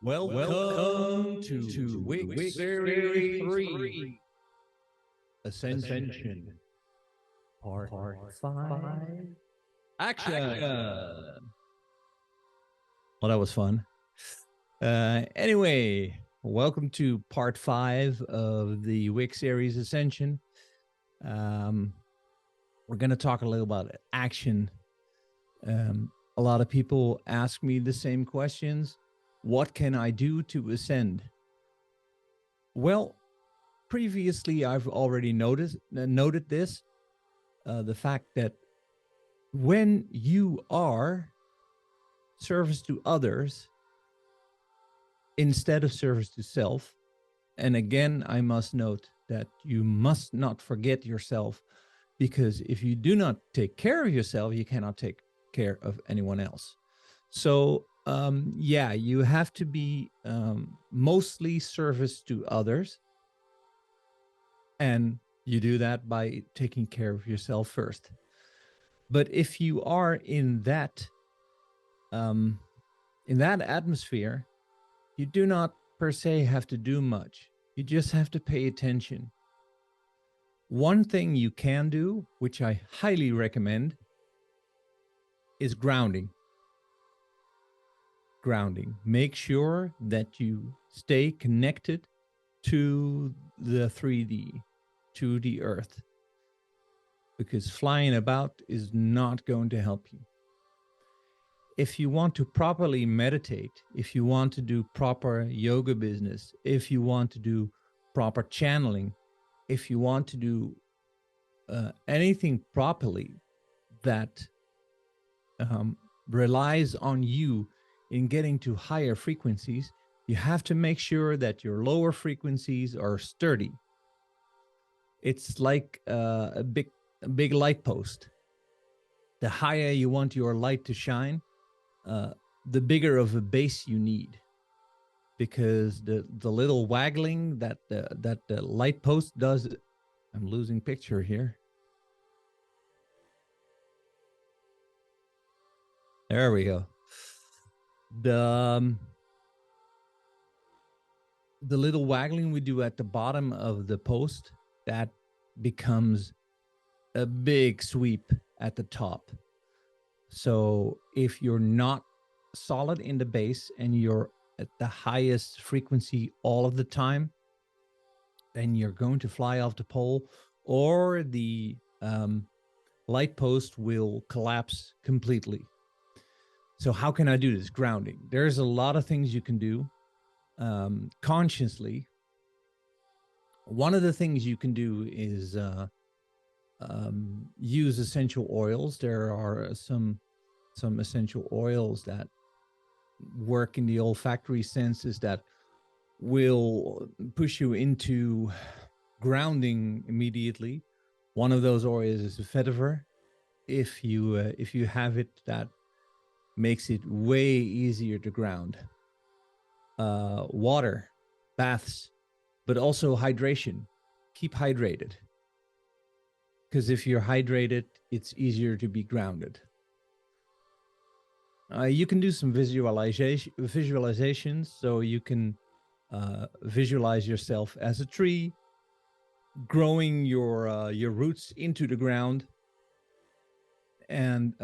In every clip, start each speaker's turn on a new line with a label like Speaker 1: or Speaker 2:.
Speaker 1: Welcome to Wyck Series 3 Ascension Part 5 Action. Well, that was fun. Anyway, welcome to Part 5 of the Wyck Series Ascension. We're going to talk a little about action. A lot of people ask me the same questions. What can I do to ascend? Well, previously I've already noted this, the fact that when you are service to others instead of service to self, and again, I must note that you must not forget yourself, because if you do not take care of yourself, you cannot take care of anyone else. So yeah, you have to be mostly service to others, and you do that by taking care of yourself first. But if you are in that atmosphere, you do not per se have to do much. You just have to pay attention. One thing you can do, which I highly recommend, is grounding. Make sure that you stay connected to the 3D, to the earth, because flying about is not going to help you. If you want to properly meditate, if you want to do proper yoga business, if you want to do proper channeling, if you want to do anything properly that relies on you in getting to higher frequencies, you have to make sure that your lower frequencies are sturdy. It's like a big light post. The higher you want your light to shine, the bigger of a base you need, because the little waggling that the light post does. I'm losing picture here. There we go. The little waggling we do at the bottom of the post, that becomes a big sweep at the top. So if you're not solid in the base and you're at the highest frequency all of the time, then you're going to fly off the pole, or the light post will collapse completely. So how can I do this? Grounding. There's a lot of things you can do consciously. One of the things you can do is use essential oils. There are some essential oils that work in the olfactory senses that will push you into grounding immediately. One of those oils is a vetiver. If you have it, that makes it way easier to ground. Water, baths, but also hydration. Keep hydrated, because if you're hydrated, it's easier to be grounded. You can do some visualizations, so you can visualize yourself as a tree, growing your roots into the ground, and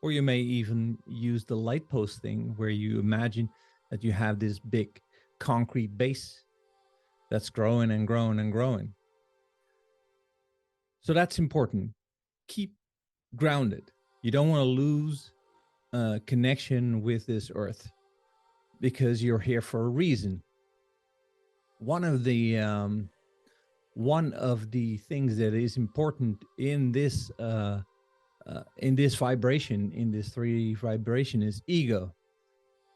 Speaker 1: or you may even use the light post thing, where you imagine that you have this big concrete base that's growing and growing and growing. So that's important. Keep grounded. You don't want to lose connection with this earth, because you're here for a reason. One of the things that is important in this vibration, in this 3D vibration, is ego.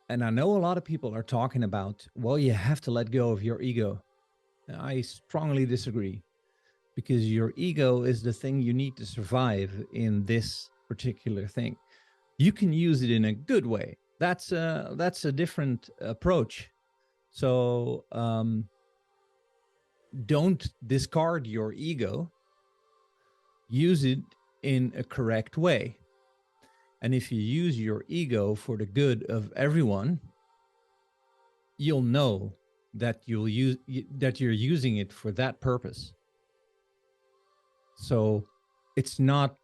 Speaker 1: And I know a lot of people are talking about, well, you have to let go of your ego. I strongly disagree, because your ego is the thing you need to survive in this particular thing. You can use it in a good way. That's a different approach. So don't discard your ego. Use it in a correct way. And if you use your ego for the good of everyone, you'll know that that you're using it for that purpose. So it's not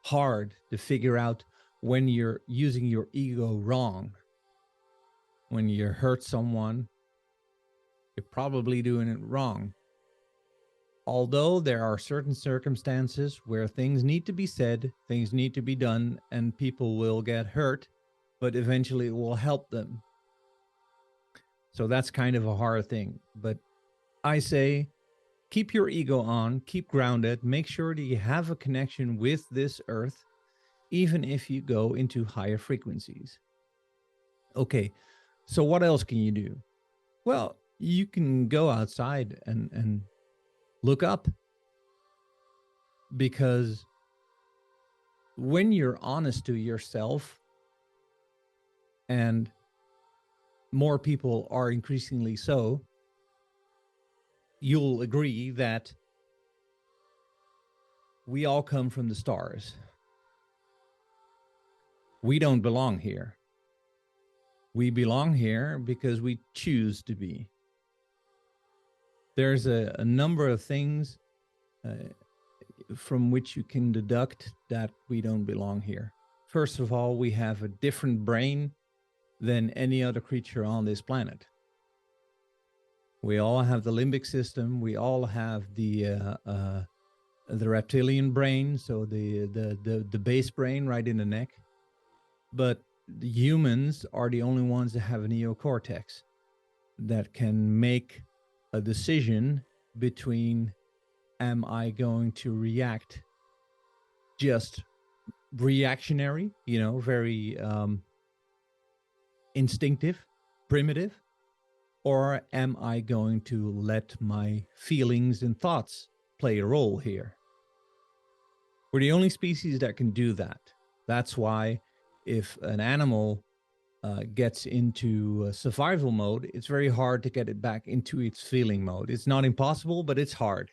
Speaker 1: hard to figure out when you're using your ego wrong. When you hurt someone, you're probably doing it wrong. Although there are certain circumstances where things need to be said, things need to be done, and people will get hurt, but eventually it will help them. So that's kind of a hard thing. But I say, keep your ego on, keep grounded, make sure that you have a connection with this earth, even if you go into higher frequencies. Okay, so what else can you do? Well, you can go outside and look up, because when you're honest to yourself, and more people are increasingly so, you'll agree that we all come from the stars. We don't belong here. We belong here because we choose to be. There's a number of things from which you can deduct that we don't belong here. First of all, we have a different brain than any other creature on this planet. We all have the limbic system. We all have the reptilian brain, so the base brain right in the neck. But the humans are the only ones that have a neocortex that can make a decision between, am I going to react just reactionary, very instinctive, primitive, or am I going to let my feelings and thoughts play a role here? We're the only species that can do that. That's why if an animal gets into survival mode, it's very hard to get it back into its feeling mode. It's not impossible, but it's hard.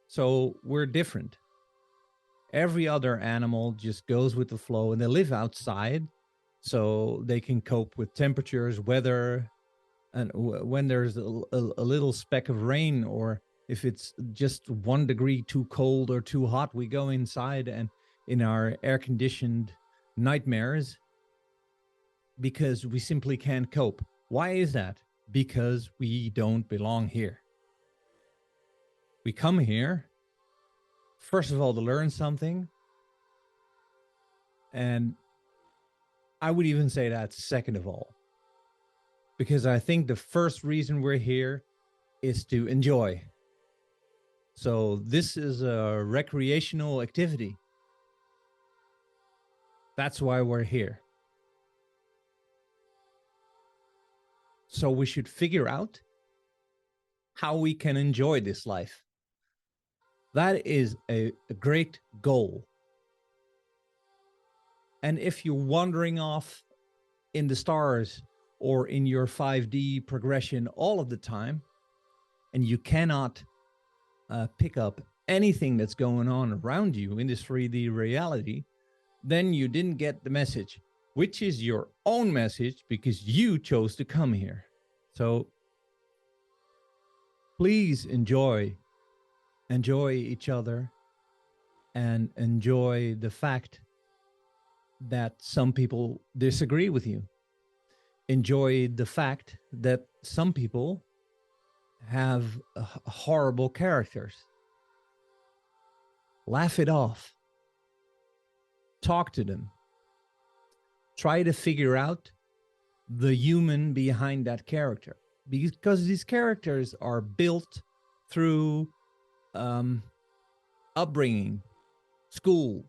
Speaker 1: So we're different. Every other animal just goes with the flow, and they live outside, so they can cope with temperatures, weather, and when there's a little speck of rain, or if it's just 1 degree too cold or too hot, we go inside and in our air-conditioned nightmares, because we simply can't cope. Why is that? Because we don't belong here. We come here, first of all, to learn something. And I would even say that second of all, because I think the first reason we're here is to enjoy. So this is a recreational activity. That's why we're here. So we should figure out how we can enjoy this life. That is a great goal. And if you're wandering off in the stars or in your 5D progression all of the time, and you cannot pick up anything that's going on around you in this 3D reality, then you didn't get the message, which is your own message because you chose to come here. So please enjoy each other, and enjoy the fact that some people disagree with you. Enjoy the fact that some people have horrible characters. Laugh it off. Talk to them. Try to figure out the human behind that character, because these characters are built through upbringing, school,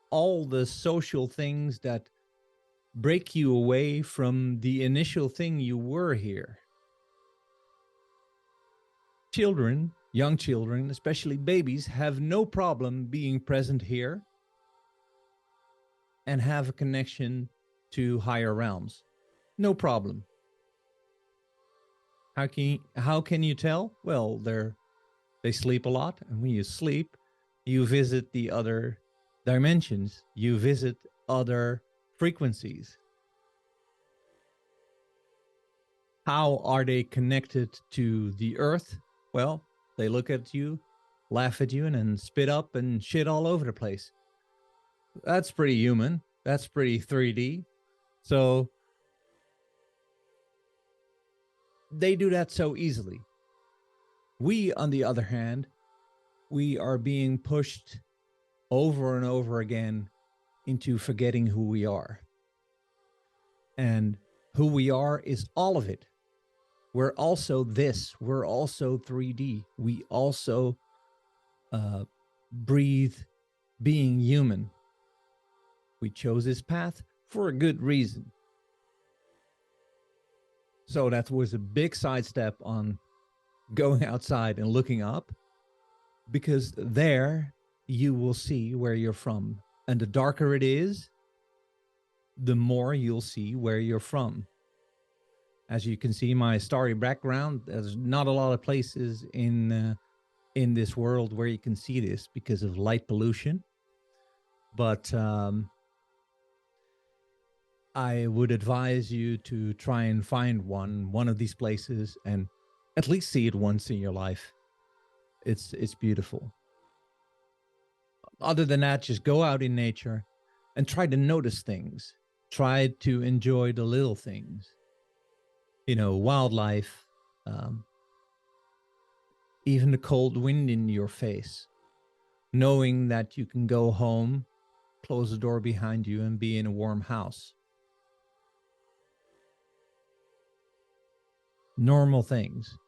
Speaker 1: all the social things that break you away from the initial thing you were here. Children, young children, especially babies, have no problem being present here and have a connection to higher realms. No problem. How can you tell? Well, they sleep a lot, and when you sleep, you visit the other dimensions. You visit other frequencies. How are they connected to the earth? Well, they look at you, laugh at you, and then spit up and shit all over the place. That's pretty human. That's pretty 3D. So they do that so easily. We, on the other hand, we are being pushed over and over again into forgetting who we are. And who we are is all of it. We're also this. We're also 3D. We also breathe being human. We chose this path for a good reason. So that was a big sidestep on going outside and looking up, because there you will see where you're from. And the darker it is, the more you'll see where you're from. As you can see, my starry background, there's not a lot of places in this world where you can see this because of light pollution. But I would advise you to try and find one of these places and at least see it once in your life. It's beautiful. Other than that, just go out in nature and try to notice things. Try to enjoy the little things. You know, wildlife, even the cold wind in your face, knowing that you can go home, close the door behind you, and be in a warm house. Normal things.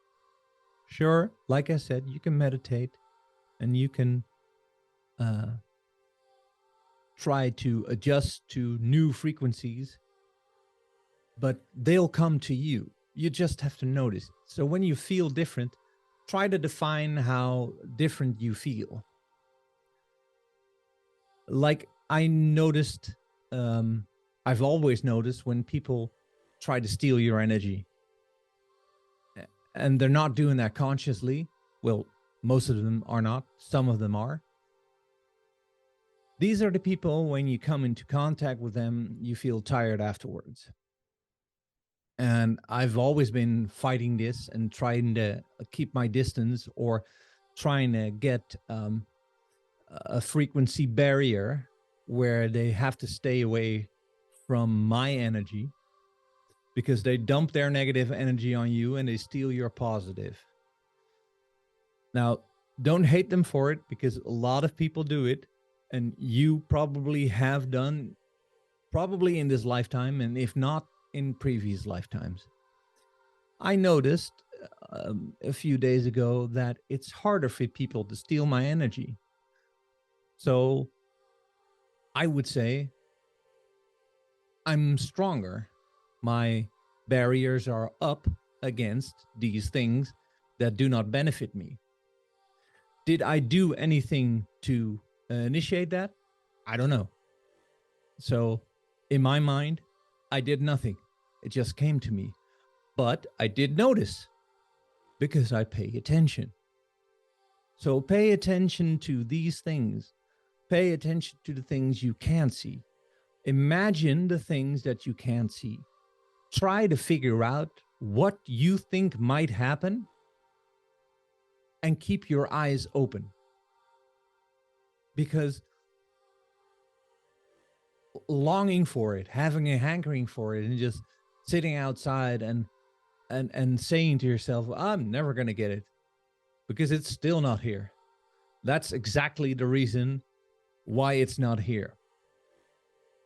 Speaker 1: Sure, like I said, you can meditate and you can try to adjust to new frequencies, but they'll come to you. You just have to notice. So when you feel different, try to define how different you feel. Like I noticed, I've always noticed when people try to steal your energy, and they're not doing that consciously. Well, most of them are not. Some of them are. These are the people, when you come into contact with them, you feel tired afterwards. And I've always been fighting this and trying to keep my distance, or trying to get a frequency barrier where they have to stay away from my energy, because they dump their negative energy on you and they steal your positive. Now, don't hate them for it, because a lot of people do it, and you probably have done, probably in this lifetime, and if not, in previous lifetimes. I noticed a few days ago that it's harder for people to steal my energy. So I would say I'm stronger. My barriers are up against these things that do not benefit me. Did I do anything to initiate that? I don't know. So in my mind, I did nothing. It just came to me. But I did notice, because I pay attention. So pay attention to these things. Pay attention to the things you can see. Imagine the things that you can't see. Try to figure out what you think might happen, and keep your eyes open. Because longing for it, having a hankering for it, and just sitting outside and saying to yourself, I'm never going to get it, because it's still not here. That's exactly the reason why it's not here.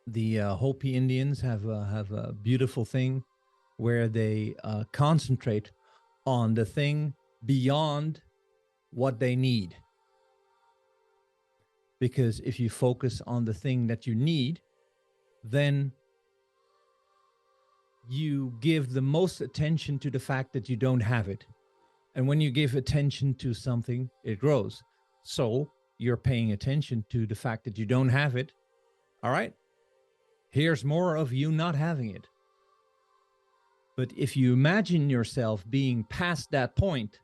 Speaker 1: The Hopi Indians have a beautiful thing where they concentrate on the thing beyond what they need. Because if you focus on the thing that you need, then you give the most attention to the fact that you don't have it. And when you give attention to something, it grows. So you're paying attention to the fact that you don't have it. All right, here's more of you not having it. But if you imagine yourself being past that point,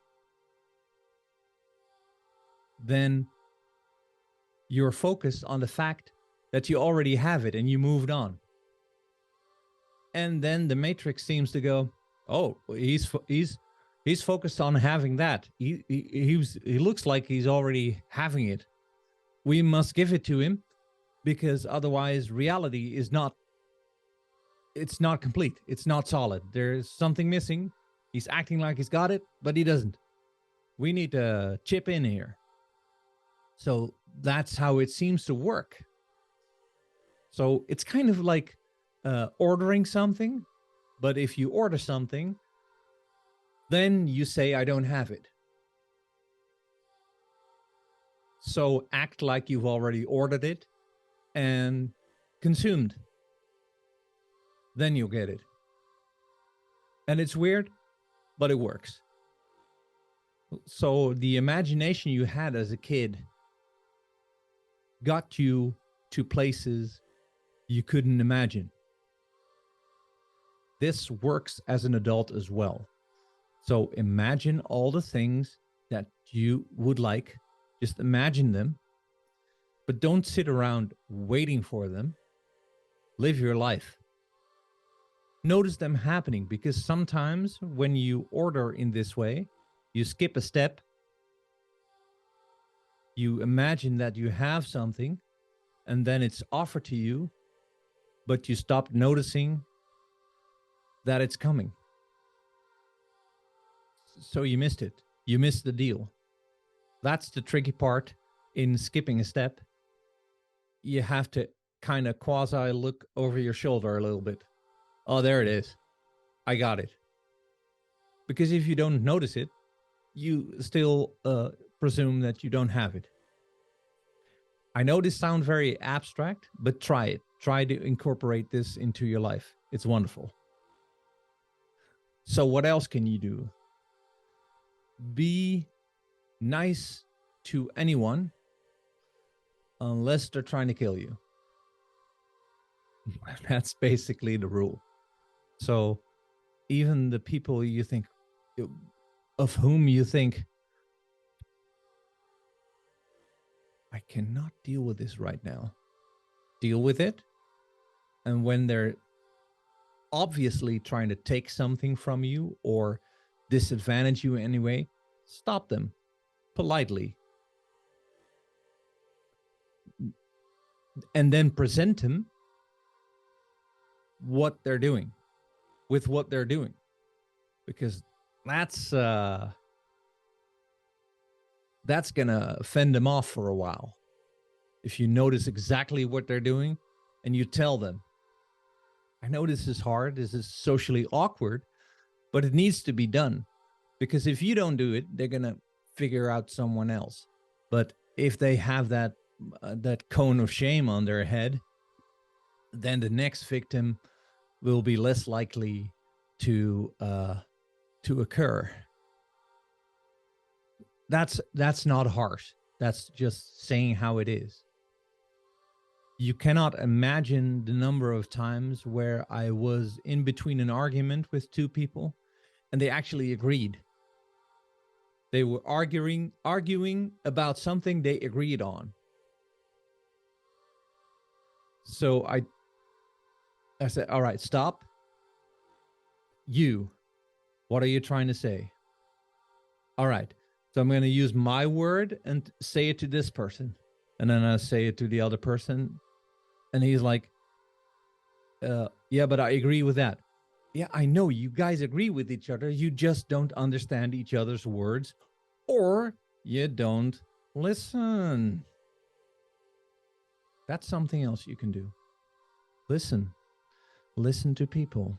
Speaker 1: then you're focused on the fact that you already have it and you moved on. And then the matrix seems to go, Oh, he's focused on having that. He looks like he's already having it. We must give it to him because otherwise reality is not, it's not complete. It's not solid. There's something missing. He's acting like he's got it, but he doesn't. We need to chip in here. So that's how it seems to work. So it's kind of like ordering something, but if you order something, then you say, I don't have it. So act like you've already ordered it and consumed. Then you'll get it. And it's weird, but it works. So the imagination you had as a kid got you to places you couldn't imagine. This works as an adult as well. So imagine all the things that you would like. Just imagine them, but don't sit around waiting for them. Live your life. Notice them happening, because sometimes when you order in this way, you skip a step. You imagine that you have something and then it's offered to you, but you stop noticing that it's coming. So you missed it. You missed the deal. That's the tricky part in skipping a step. You have to kind of quasi look over your shoulder a little bit. Oh, there it is. I got it. Because if you don't notice it, you still presume that you don't have it. I know this sounds very abstract, but try it. Try to incorporate this into your life. It's wonderful. So what else can you do? Be nice to anyone unless they're trying to kill you. That's basically the rule. So even the people you think, of whom you think, I cannot deal with this right now, deal with it. And when they're obviously trying to take something from you or disadvantage you in any way, stop them politely. And then present them what they're doing, with what they're doing. Because that's gonna fend them off for a while. If you notice exactly what they're doing and you tell them, I know this is hard, this is socially awkward, but it needs to be done. Because if you don't do it, they're gonna figure out someone else. But if they have that cone of shame on their head, then the next victim will be less likely to occur. That's not harsh. That's just saying how it is. You cannot imagine the number of times where I was in between an argument with two people and they actually agreed. They were arguing about something they agreed on. So I said, all right, stop. You, what are you trying to say? All right. So I'm going to use my word and say it to this person. And then I say it to the other person. And he's like, yeah, but I agree with that. Yeah, I know you guys agree with each other. You just don't understand each other's words, or you don't listen. That's something else you can do. Listen. Listen to people.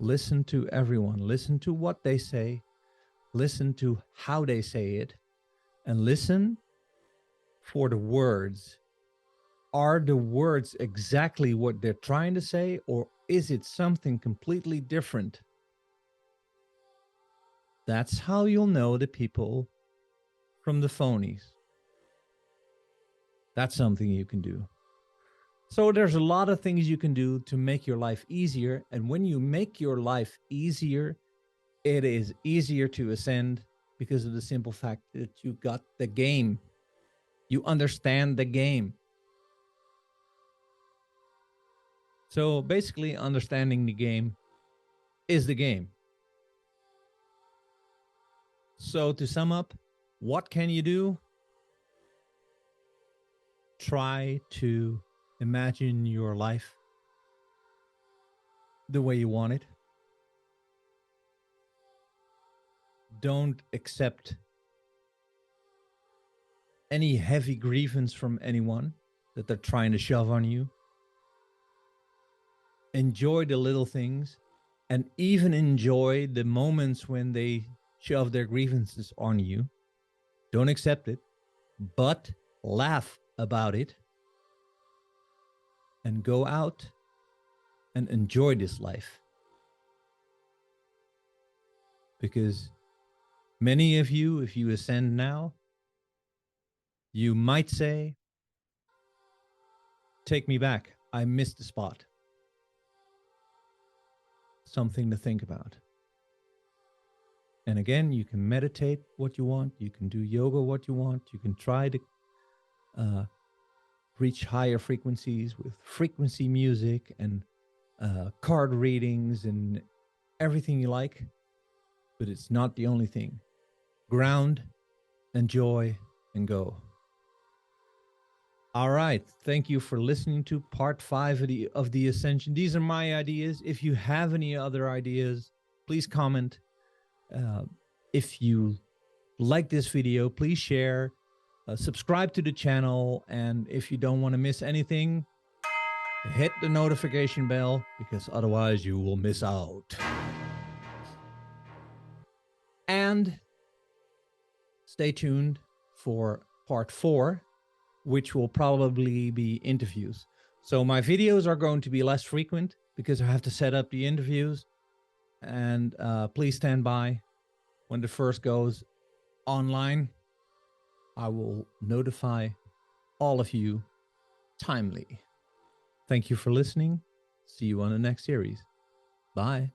Speaker 1: Listen to everyone. Listen to what they say. Listen to how they say it. And listen for the words. Are the words exactly what they're trying to say, or is it something completely different? That's how you'll know the people from the phonies. That's something you can do. So there's a lot of things you can do to make your life easier. And when you make your life easier, it is easier to ascend because of the simple fact that you got the game. You understand the game. So basically, understanding the game is the game. So to sum up, what can you do? Try to imagine your life the way you want it. Don't accept any heavy grievance from anyone that they're trying to shove on you. Enjoy the little things, and even enjoy the moments when they shove their grievances on you. Don't accept it, but laugh about it and go out and enjoy this life. Because many of you, if you ascend now, you might say, take me back. I missed the spot. Something to think about. And again, you can meditate what you want. You can do yoga what you want. You can try to reach higher frequencies with frequency music and card readings and everything you like. But it's not the only thing. Ground, enjoy, and go. All right. Thank you for listening to part 5 of the Ascension. These are my ideas. If you have any other ideas, please comment. If you like this video, please share, subscribe to the channel. And if you don't want to miss anything, hit the notification bell, because otherwise you will miss out. And stay tuned for part 4, which will probably be interviews. So my videos are going to be less frequent because I have to set up the interviews. And please stand by. When the first goes online, I will notify all of you timely. Thank you for listening. See you on the next series. Bye.